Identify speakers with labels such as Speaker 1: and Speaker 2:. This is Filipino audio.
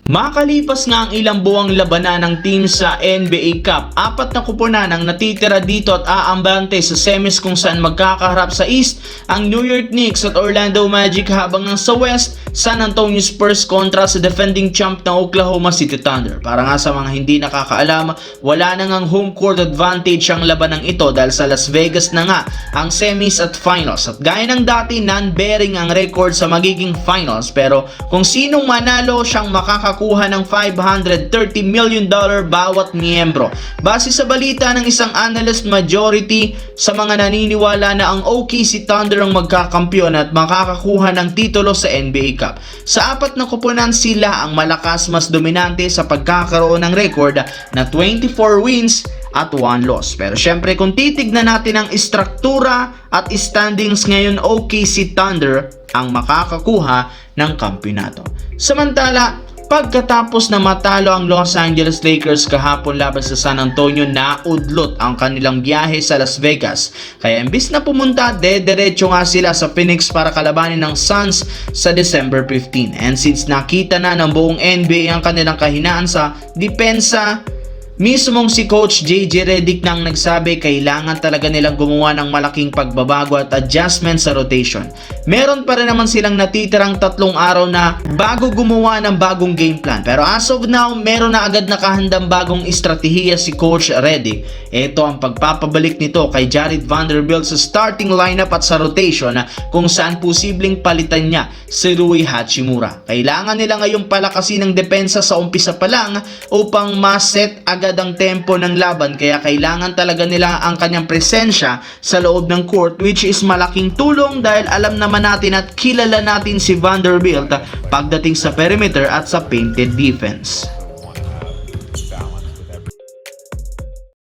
Speaker 1: Makalipas nga ang ilang buwang labanan ng team sa NBA Cup, 4 na kuponan ang natitira dito at aambante sa semis kung saan magkakaharap sa East ang New York Knicks at Orlando Magic, habang sa West, San Antonio Spurs kontra sa defending champ na Oklahoma City Thunder. Para nga sa mga hindi nakakaalam, wala na ngang home court advantage ang labanang ito dahil sa Las Vegas na nga ang semis at finals, at gaya ng dati, non-bearing ang record sa magiging finals, pero kung sinong manalo siyang makakakuha ng $530 million bawat miyembro. Base sa balita ng isang analyst, majority sa mga naniniwala na ang OKC Thunder ang magkakampiyon at makakakuha ng titulo sa NBA Cup. Sa 4 na koponan, sila ang malakas, mas dominante sa pagkakaroon ng record na 24 wins at 1 loss. Pero syempre, kung titignan natin ang istruktura at standings ngayon, OKC Thunder ang makakakuha ng kampyonato. Samantala, pagkatapos na matalo ang Los Angeles Lakers kahapon laban sa San Antonio, naudlot ang kanilang biyahe sa Las Vegas. Kaya imbis na pumunta, diretso nga sila sa Phoenix para kalabanin ng Suns sa December 15. And since nakita na ng buong NBA ang kanilang kahinaan sa depensa, mismong si Coach JJ Redick nang nagsabi kailangan talaga nilang gumawa ng malaking pagbabago at adjustment sa rotation. Meron pa rin naman silang natitirang 3 araw na bago gumawa ng bagong game plan. Pero as of now, meron na agad nakahandang bagong estratehiya si Coach Redick. Ito ang pagpapabalik nito kay Jared Vanderbilt sa starting lineup at sa rotation, kung saan posibleng palitan niya si Rui Hachimura. Kailangan nila ngayong palakasin ng depensa sa umpisa pa lang upang ma-set agad ang tempo ng laban, kaya kailangan talaga nila ang kanyang presensya sa loob ng court, which is malaking tulong dahil alam naman natin at kilala natin si Vanderbilt pagdating sa perimeter at sa painted defense.